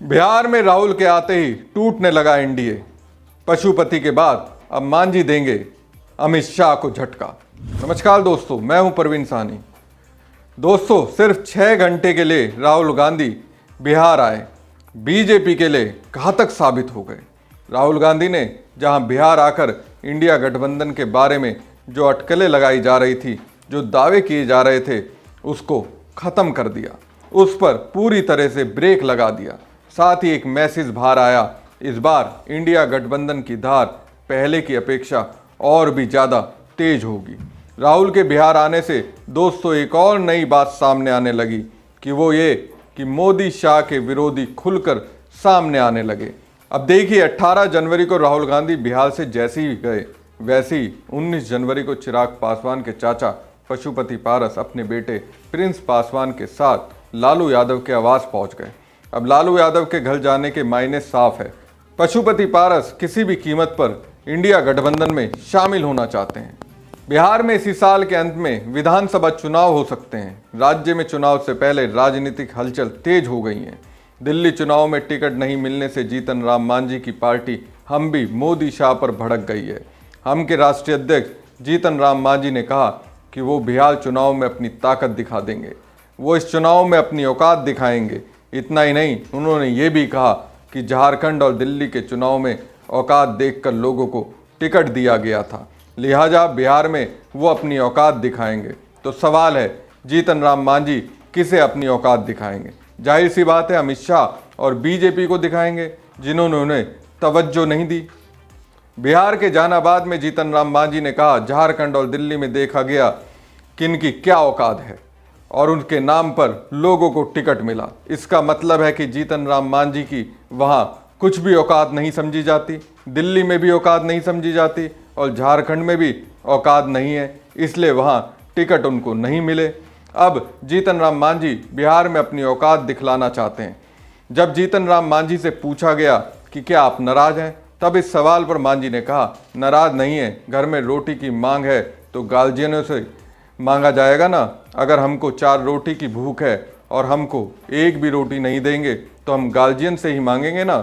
बिहार में राहुल के आते ही टूटने लगा एनडीए। पशुपति के बाद अब मांझी देंगे अमित शाह को झटका। नमस्कार दोस्तों, मैं हूं प्रवीण साहनी। दोस्तों, सिर्फ 6 घंटे के लिए राहुल गांधी बिहार आए, बीजेपी के लिए घातक साबित हो गए। राहुल गांधी ने जहां बिहार आकर इंडिया गठबंधन के बारे में जो अटकलें लगाई जा रही थी, जो दावे किए जा रहे थे, उसको खत्म कर दिया, उस पर पूरी तरह से ब्रेक लगा दिया। साथ ही एक मैसेज बाहर आया, इस बार इंडिया गठबंधन की धार पहले की अपेक्षा और भी ज़्यादा तेज होगी। राहुल के बिहार आने से दोस्तों एक और नई बात सामने आने लगी कि वो ये कि मोदी शाह के विरोधी खुलकर सामने आने लगे। अब देखिए, 18 जनवरी को राहुल गांधी बिहार से जैसे ही गए, वैसे ही 19 जनवरी को चिराग पासवान के चाचा पशुपति पारस अपने बेटे प्रिंस पासवान के साथ लालू यादव के आवास पहुंच गए। अब लालू यादव के घर जाने के मायने साफ है। पशुपति पारस किसी भी कीमत पर इंडिया गठबंधन में शामिल होना चाहते हैं। बिहार में इसी साल के अंत में विधानसभा चुनाव हो सकते हैं। राज्य में चुनाव से पहले राजनीतिक हलचल तेज हो गई है। दिल्ली चुनाव में टिकट नहीं मिलने से जीतन राम मांझी की पार्टी हम भी मोदी शाह पर भड़क गई है। हम के राष्ट्रीय अध्यक्ष जीतन राम मांझी ने कहा कि वो बिहार चुनाव में अपनी ताकत दिखा देंगे, वो इस चुनाव में अपनी औकात दिखाएंगे। इतना ही नहीं, उन्होंने ये भी कहा कि झारखंड और दिल्ली के चुनाव में औकात देखकर लोगों को टिकट दिया गया था, लिहाजा बिहार में वो अपनी औकात दिखाएंगे। तो सवाल है, जीतन राम मांझी किसे अपनी औकात दिखाएंगे? जाहिर सी बात है, अमित शाह और बीजेपी को दिखाएंगे, जिन्होंने उन्हें तवज्जो नहीं दी। बिहार के जहानाबाद में जीतन राम मांझी ने कहा, झारखंड और दिल्ली में देखा गया किनकी क्या औकात है और उनके नाम पर लोगों को टिकट मिला। इसका मतलब है कि जीतन राम मांझी की वहाँ कुछ भी औकात नहीं समझी जाती, दिल्ली में भी औकात नहीं समझी जाती और झारखंड में भी औकात नहीं है, इसलिए वहाँ टिकट उनको नहीं मिले। अब जीतन राम मांझी बिहार में अपनी औकात दिखलाना चाहते हैं। जब जीतन राम मांझी से पूछा गया कि क्या आप नाराज हैं, तब इस सवाल पर मांझी ने कहा, नाराज नहीं है, घर में रोटी की मांग है तो गार्जियनों से मांगा जाएगा ना। अगर हमको 4 रोटी की भूख है और हमको एक भी रोटी नहीं देंगे तो हम गार्जियन से ही मांगेंगे ना।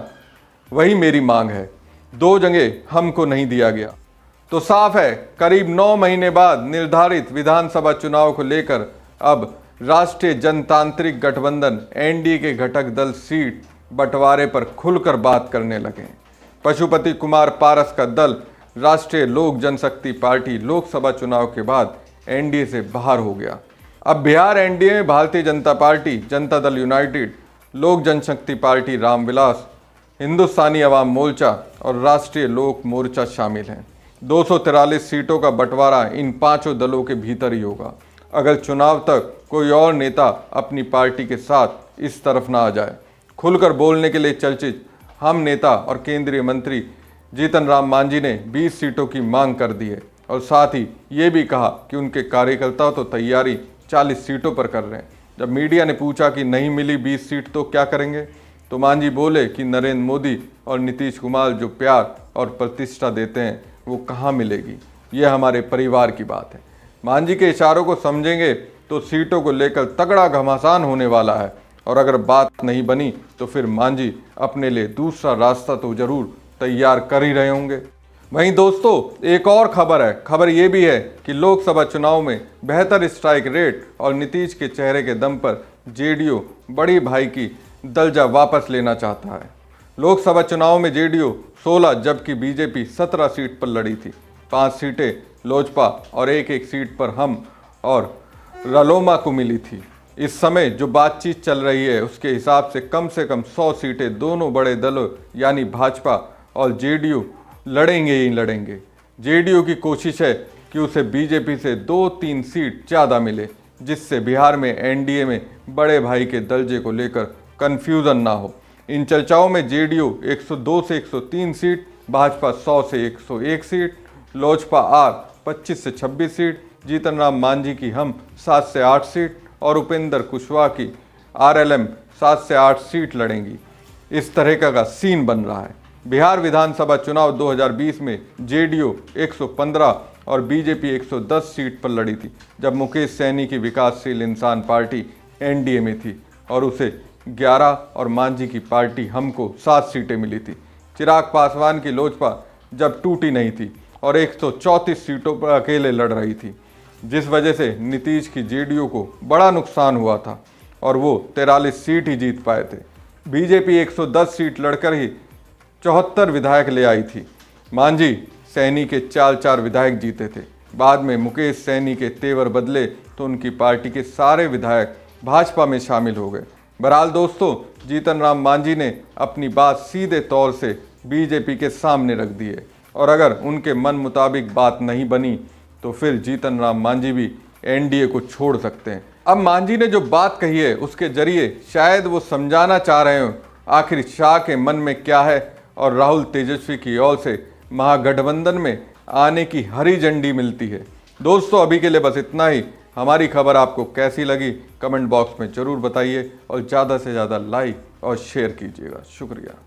वही मेरी मांग है, 2 जगह हमको नहीं दिया गया। तो साफ है, करीब 9 महीने बाद निर्धारित विधानसभा चुनाव को लेकर अब राष्ट्रीय जनतांत्रिक गठबंधन एनडीए के घटक दल सीट बंटवारे पर खुलकर बात करने लगे। पशुपति कुमार पारस का दल राष्ट्रीय लोक जनशक्ति पार्टी लोकसभा चुनाव के बाद एनडीए से बाहर हो गया। अब बिहार एनडीए में भारतीय जनता पार्टी, जनता दल यूनाइटेड, लोक जनशक्ति पार्टी रामविलास, हिंदुस्तानी अवाम मोर्चा और राष्ट्रीय लोक मोर्चा शामिल हैं। 243 सीटों का बंटवारा इन 5 दलों के भीतर ही होगा, अगर चुनाव तक कोई और नेता अपनी पार्टी के साथ इस तरफ ना आ जाए। खुलकर बोलने के लिए चर्चित हम नेता और केंद्रीय मंत्री जीतन राम मांझी ने 20 सीटों की मांग कर दी है और साथ ही ये भी कहा कि उनके कार्यकर्ता तो तैयारी 40 सीटों पर कर रहे हैं। जब मीडिया ने पूछा कि नहीं मिली 20 सीट तो क्या करेंगे, तो मांझी बोले कि नरेंद्र मोदी और नीतीश कुमार जो प्यार और प्रतिष्ठा देते हैं वो कहाँ मिलेगी, ये हमारे परिवार की बात है। मांझी के इशारों को समझेंगे तो सीटों को लेकर तगड़ा घमासान होने वाला है और अगर बात नहीं बनी तो फिर मांझी अपने लिए दूसरा रास्ता तो जरूर तैयार कर ही रहे होंगे। वहीं दोस्तों, एक और खबर है। खबर ये भी है कि लोकसभा चुनाव में बेहतर स्ट्राइक रेट और नीतीश के चेहरे के दम पर जेडीयू बड़ी भाई की दर्जा वापस लेना चाहता है। लोकसभा चुनाव में जेडीयू 16 जबकि बीजेपी 17 सीट पर लड़ी थी। 5 सीटें लोजपा और एक सीट पर हम और रालोमा को मिली थी। इस समय जो बातचीत चल रही है उसके हिसाब से कम 100 सीटें दोनों बड़े दलों यानी भाजपा और जेडीयू लड़ेंगे ही लड़ेंगे। जेडीयू की कोशिश है कि उसे बीजेपी से 2-3 सीट ज़्यादा मिले, जिससे बिहार में एनडीए में बड़े भाई के दर्जे को लेकर कन्फ्यूज़न ना हो। इन चर्चाओं में जेडीयू 102 से 103 सीट, भाजपा 100 से 101 सीट, लोजपा आर 25 से 26 सीट, जीतन राम मांझी की हम 7 से 8 सीट और उपेंद्र कुशवाहा की आरएलएम 7 से 8 सीट लड़ेंगी। इस तरह का सीन बन रहा है। बिहार विधानसभा चुनाव 2020 में जेडीयू 115 और बीजेपी 110 सीट पर लड़ी थी, जब मुकेश सैनी की विकासशील इंसान पार्टी एनडीए में थी और उसे 11 और मांझी की पार्टी हम को 7 सीटें मिली थी। चिराग पासवान की लोजपा जब टूटी नहीं थी और 134 सीटों पर अकेले लड़ रही थी, जिस वजह से नीतीश की जेडीयू को बड़ा नुकसान हुआ था और वो 43 सीट ही जीत पाए थे। बीजेपी 110 सीट लड़कर ही 74 विधायक ले आई थी। मांझी सैनी के 4 विधायक जीते थे। बाद में मुकेश सैनी के तेवर बदले तो उनकी पार्टी के सारे विधायक भाजपा में शामिल हो गए। बहरहाल दोस्तों, जीतन राम मांझी ने अपनी बात सीधे तौर से बीजेपी के सामने रख दी है और अगर उनके मन मुताबिक बात नहीं बनी तो फिर जीतन राम मांझी भी एनडीए को छोड़ सकते हैं। अब मांझी ने जो बात कही है उसके जरिए शायद वो समझाना चाह रहे हो आखिर शाह के मन में क्या है और राहुल तेजस्वी की ओर से महागठबंधन में आने की हरी झंडी मिलती है। दोस्तों, अभी के लिए बस इतना ही। हमारी खबर आपको कैसी लगी कमेंट बॉक्स में ज़रूर बताइए और ज़्यादा से ज़्यादा लाइक और शेयर कीजिएगा। शुक्रिया।